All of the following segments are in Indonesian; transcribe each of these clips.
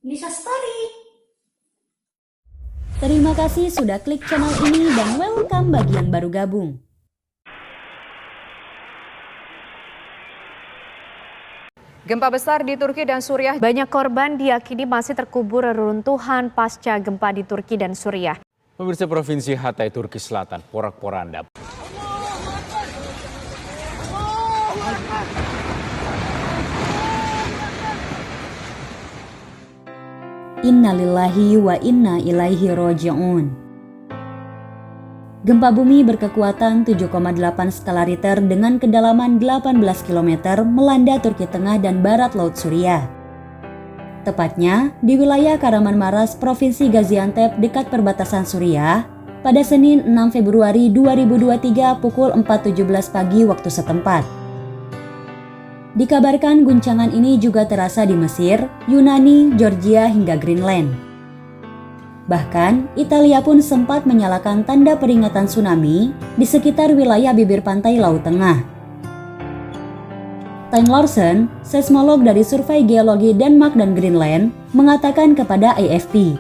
Lisa Story. Terima kasih sudah klik channel ini dan welcome bagi yang baru gabung. Gempa besar di Turki dan Suriah, banyak korban diyakini masih terkubur reruntuhan pasca gempa di Turki dan Suriah. Pemirsa Provinsi Hatay, Turki Selatan, porak-poranda. Innalillahi wa inna ilaihi roji'un. Gempa bumi berkekuatan 7,8 skala Richter dengan kedalaman 18 km melanda Turki Tengah dan Barat Laut Suriah. Tepatnya di wilayah Kahramanmaraş, Provinsi Gaziantep dekat perbatasan Suriah pada Senin 6 Februari 2023 pukul 4.17 pagi waktu setempat. Dikabarkan guncangan ini juga terasa di Mesir, Yunani, Georgia hingga Greenland. Bahkan, Italia pun sempat menyalakan tanda peringatan tsunami di sekitar wilayah bibir pantai Laut Tengah. Tine Larsen, seismolog dari Survei Geologi Denmark dan Greenland, mengatakan kepada AFP,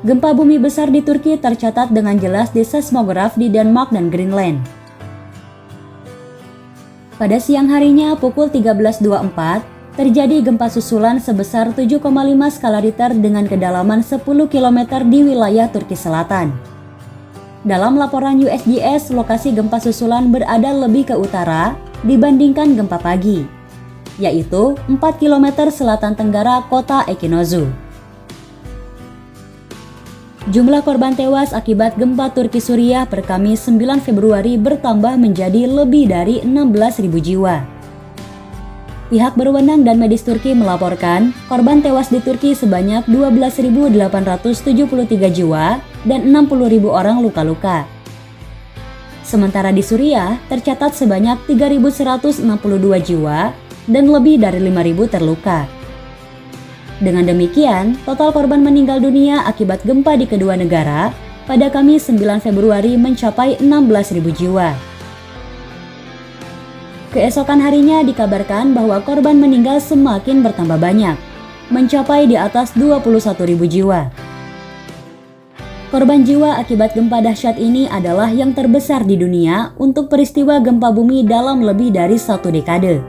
gempa bumi besar di Turki tercatat dengan jelas di seismograf di Denmark dan Greenland. Pada siang harinya pukul 13.24, terjadi gempa susulan sebesar 7,5 skala Richter dengan kedalaman 10 km di wilayah Turki Selatan. Dalam laporan USGS, lokasi gempa susulan berada lebih ke utara dibandingkan gempa pagi, yaitu 4 km selatan tenggara kota Ekinozu. Jumlah korban tewas akibat gempa Turki Suriah per Kamis 9 Februari bertambah menjadi lebih dari 16.000 jiwa. Pihak berwenang dan medis Turki melaporkan korban tewas di Turki sebanyak 12.873 jiwa dan 60.000 orang luka-luka. Sementara di Suriah tercatat sebanyak 3.162 jiwa dan lebih dari 5.000 terluka. Dengan demikian, total korban meninggal dunia akibat gempa di kedua negara pada Kamis 9 Februari mencapai 16.000 jiwa. Keesokan harinya dikabarkan bahwa korban meninggal semakin bertambah banyak, mencapai di atas 21.000 jiwa. Korban jiwa akibat gempa dahsyat ini adalah yang terbesar di dunia untuk peristiwa gempa bumi dalam lebih dari 1 dekade.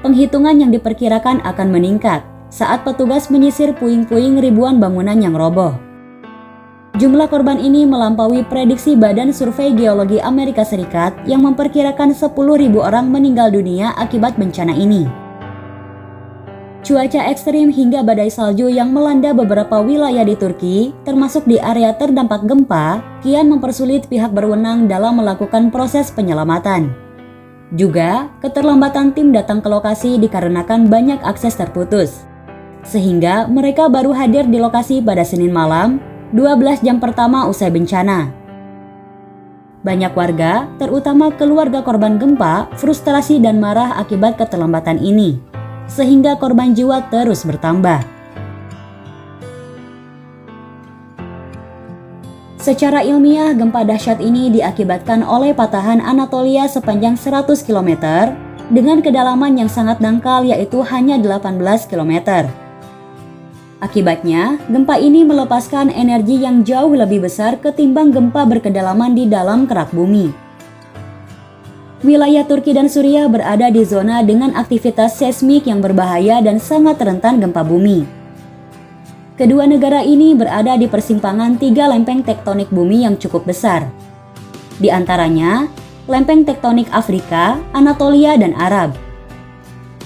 Penghitungan yang diperkirakan akan meningkat saat petugas menyisir puing-puing ribuan bangunan yang roboh. Jumlah korban ini melampaui prediksi Badan Survei Geologi Amerika Serikat yang memperkirakan 10.000 orang meninggal dunia akibat bencana ini. Cuaca ekstrim hingga badai salju yang melanda beberapa wilayah di Turki, termasuk di area terdampak gempa, kian mempersulit pihak berwenang dalam melakukan proses penyelamatan. Juga, keterlambatan tim datang ke lokasi dikarenakan banyak akses terputus, sehingga mereka baru hadir di lokasi pada Senin malam, 12 jam pertama usai bencana. Banyak warga, terutama keluarga korban gempa, frustrasi dan marah akibat keterlambatan ini, sehingga korban jiwa terus bertambah. Secara ilmiah, gempa dahsyat ini diakibatkan oleh patahan Anatolia sepanjang 100 km dengan kedalaman yang sangat dangkal yaitu hanya 18 km. Akibatnya, gempa ini melepaskan energi yang jauh lebih besar ketimbang gempa berkedalaman di dalam kerak bumi. Wilayah Turki dan Suriah berada di zona dengan aktivitas seismik yang berbahaya dan sangat rentan gempa bumi. Kedua negara ini berada di persimpangan 3 lempeng tektonik bumi yang cukup besar. Di antaranya, lempeng tektonik Afrika, Anatolia, dan Arab.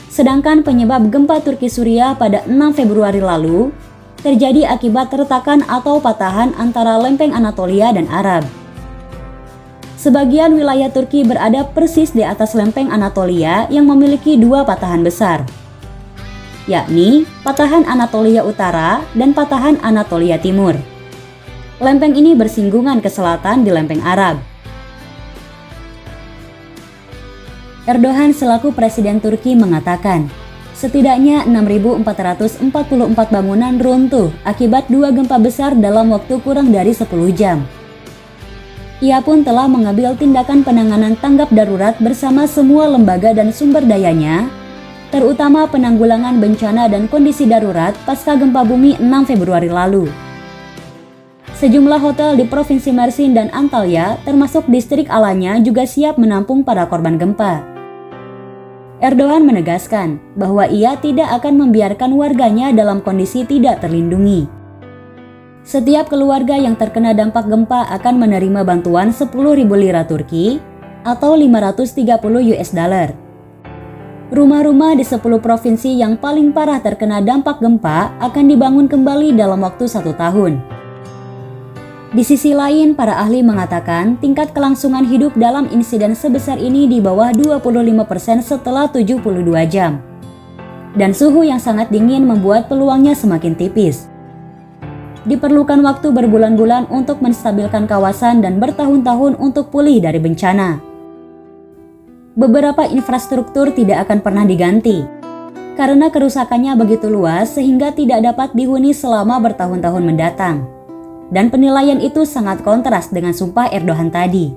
Sedangkan penyebab gempa Turki Suriah pada 6 Februari lalu terjadi akibat retakan atau patahan antara lempeng Anatolia dan Arab. Sebagian wilayah Turki berada persis di atas lempeng Anatolia yang memiliki 2 patahan besar, yakni patahan Anatolia Utara dan patahan Anatolia Timur. Lempeng ini bersinggungan ke selatan di lempeng Arab. Erdogan selaku Presiden Turki mengatakan, setidaknya 6.444 bangunan runtuh akibat 2 gempa besar dalam waktu kurang dari 10 jam. Ia pun telah mengambil tindakan penanganan tanggap darurat bersama semua lembaga dan sumber dayanya terutama penanggulangan bencana dan kondisi darurat pasca gempa bumi 6 Februari lalu. Sejumlah hotel di Provinsi Mersin dan Antalya, termasuk distrik Alanya, juga siap menampung para korban gempa. Erdogan menegaskan bahwa ia tidak akan membiarkan warganya dalam kondisi tidak terlindungi. Setiap keluarga yang terkena dampak gempa akan menerima bantuan 10.000 lira Turki atau 530 US dollar. Rumah-rumah di 10 provinsi yang paling parah terkena dampak gempa akan dibangun kembali dalam waktu 1 tahun. Di sisi lain, para ahli mengatakan tingkat kelangsungan hidup dalam insiden sebesar ini di bawah 25% setelah 72 jam. Dan suhu yang sangat dingin membuat peluangnya semakin tipis. Diperlukan waktu berbulan-bulan untuk menstabilkan kawasan dan bertahun-tahun untuk pulih dari bencana. Beberapa infrastruktur tidak akan pernah diganti, karena kerusakannya begitu luas sehingga tidak dapat dihuni selama bertahun-tahun mendatang. Dan penilaian itu sangat kontras dengan sumpah Erdogan tadi.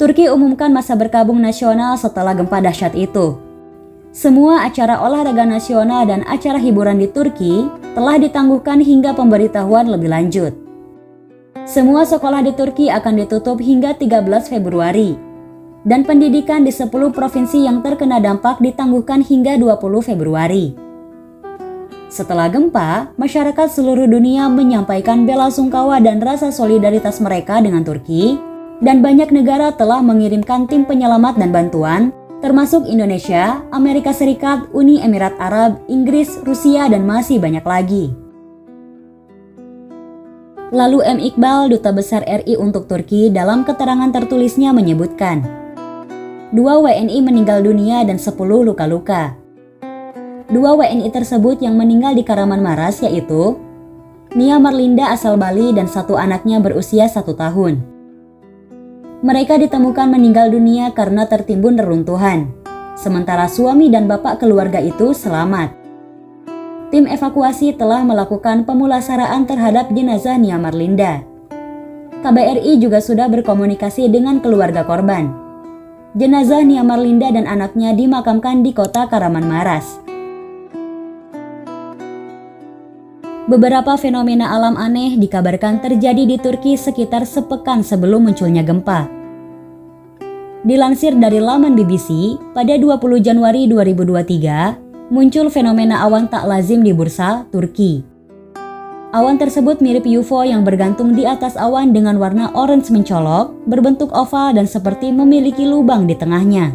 Turki umumkan masa berkabung nasional setelah gempa dahsyat itu. Semua acara olahraga nasional dan acara hiburan di Turki telah ditangguhkan hingga pemberitahuan lebih lanjut. Semua sekolah di Turki akan ditutup hingga 13 Februari. Dan pendidikan di 10 provinsi yang terkena dampak ditangguhkan hingga 20 Februari. Setelah gempa, masyarakat seluruh dunia menyampaikan bela sungkawa dan rasa solidaritas mereka dengan Turki, dan banyak negara telah mengirimkan tim penyelamat dan bantuan, termasuk Indonesia, Amerika Serikat, Uni Emirat Arab, Inggris, Rusia, dan masih banyak lagi. Lalu M. Iqbal, Duta Besar RI untuk Turki, dalam keterangan tertulisnya menyebutkan, 2 WNI meninggal dunia dan 10 luka-luka. 2 WNI tersebut yang meninggal di Kahramanmaras yaitu Nia Marlinda asal Bali dan 1 anaknya berusia 1 tahun. Mereka ditemukan meninggal dunia karena tertimbun reruntuhan, sementara suami dan bapak keluarga itu selamat. Tim evakuasi telah melakukan pemulasaraan terhadap jenazah Nia Marlinda. KBRI juga sudah berkomunikasi dengan keluarga korban. Jenazah Nia Marlinda dan anaknya dimakamkan di kota Kahramanmaras. Beberapa fenomena alam aneh dikabarkan terjadi di Turki sekitar sepekan sebelum munculnya gempa. Dilansir dari laman BBC, pada 20 Januari 2023, muncul fenomena awan tak lazim di Bursa, Turki. Awan tersebut mirip UFO yang bergantung di atas awan dengan warna orange mencolok, berbentuk oval dan seperti memiliki lubang di tengahnya.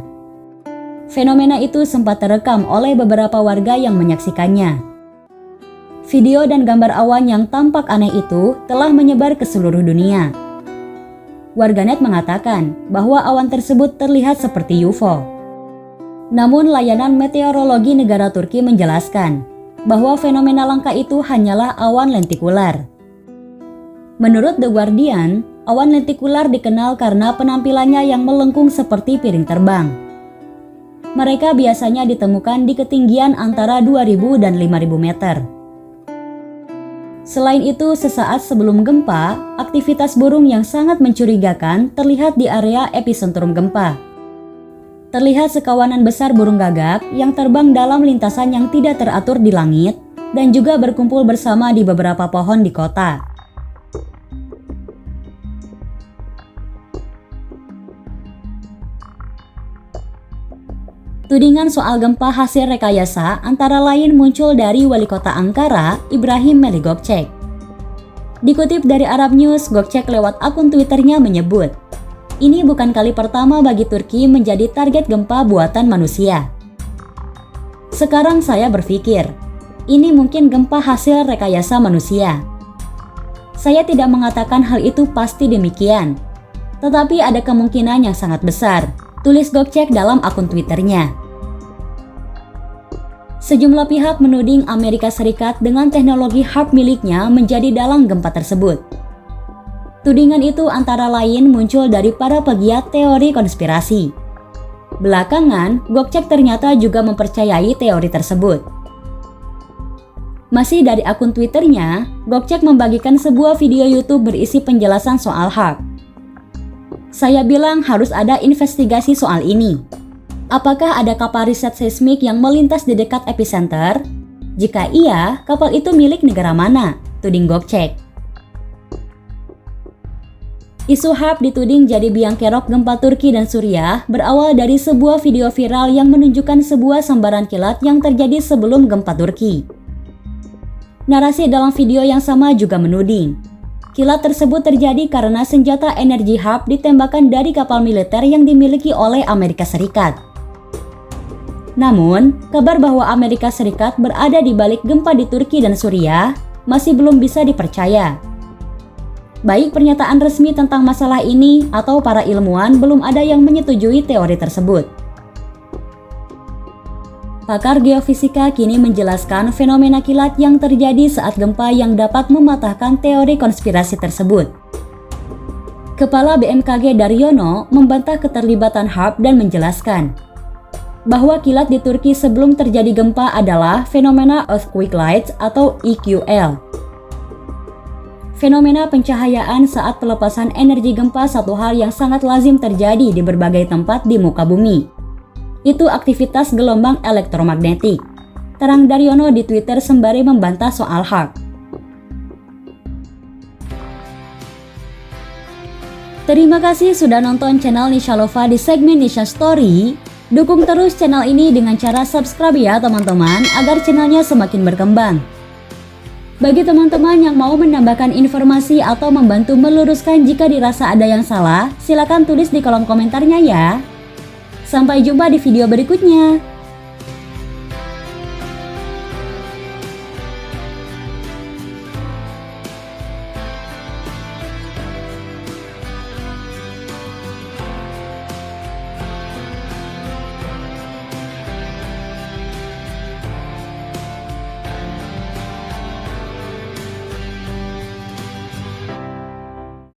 Fenomena itu sempat terekam oleh beberapa warga yang menyaksikannya. Video dan gambar awan yang tampak aneh itu telah menyebar ke seluruh dunia. Warganet mengatakan bahwa awan tersebut terlihat seperti UFO. Namun layanan meteorologi negara Turki menjelaskan bahwa fenomena langka itu hanyalah awan lentikular. Menurut The Guardian, awan lentikular dikenal karena penampilannya yang melengkung seperti piring terbang. Mereka biasanya ditemukan di ketinggian antara 2.000 dan 5.000 meter. Selain itu, sesaat sebelum gempa, aktivitas burung yang sangat mencurigakan terlihat di area epicentrum gempa. Terlihat sekawanan besar burung gagak yang terbang dalam lintasan yang tidak teratur di langit dan juga berkumpul bersama di beberapa pohon di kota. Tudingan soal gempa hasil rekayasa antara lain muncul dari wali kota Ankara, Ibrahim Melih Gökçek. Dikutip dari Arab News, Gökçek lewat akun Twitternya menyebut, ini bukan kali pertama bagi Turki menjadi target gempa buatan manusia. Sekarang saya berpikir, ini mungkin gempa hasil rekayasa manusia. Saya tidak mengatakan hal itu pasti demikian, tetapi ada kemungkinan yang sangat besar, tulis Gökçek dalam akun Twitternya. Sejumlah pihak menuding Amerika Serikat dengan teknologi HARP miliknya menjadi dalang gempa tersebut. Tudingan itu antara lain muncul dari para pegiat teori konspirasi. Belakangan, Gökçek ternyata juga mempercayai teori tersebut. Masih dari akun Twitternya, Gökçek membagikan sebuah video YouTube berisi penjelasan soal HARP. Saya bilang harus ada investigasi soal ini. Apakah ada kapal riset seismik yang melintas di dekat epicenter? Jika iya, kapal itu milik negara mana? Tuding Gökçek. Isu HARP dituding jadi biang kerok gempa Turki dan Suriah berawal dari sebuah video viral yang menunjukkan sebuah sambaran kilat yang terjadi sebelum gempa Turki. Narasi dalam video yang sama juga menuding kilat tersebut terjadi karena senjata energi HARP ditembakkan dari kapal militer yang dimiliki oleh Amerika Serikat. Namun, kabar bahwa Amerika Serikat berada di balik gempa di Turki dan Suriah masih belum bisa dipercaya. Baik pernyataan resmi tentang masalah ini atau para ilmuwan belum ada yang menyetujui teori tersebut. Pakar geofisika kini menjelaskan fenomena kilat yang terjadi saat gempa yang dapat mematahkan teori konspirasi tersebut. Kepala BMKG Daryono membantah keterlibatan HARP dan menjelaskan bahwa kilat di Turki sebelum terjadi gempa adalah fenomena earthquake lights atau EQL. Fenomena pencahayaan saat pelepasan energi gempa satu hal yang sangat lazim terjadi di berbagai tempat di muka bumi. Itu aktivitas gelombang elektromagnetik. Terang Daryono di Twitter sembari membantah soal HARP. Terima kasih sudah nonton channel Nisha Lova di segmen Nisha Story. Dukung terus channel ini dengan cara subscribe ya teman-teman agar channelnya semakin berkembang. Bagi teman-teman yang mau menambahkan informasi atau membantu meluruskan jika dirasa ada yang salah, silakan tulis di kolom komentarnya ya. Sampai jumpa di video berikutnya.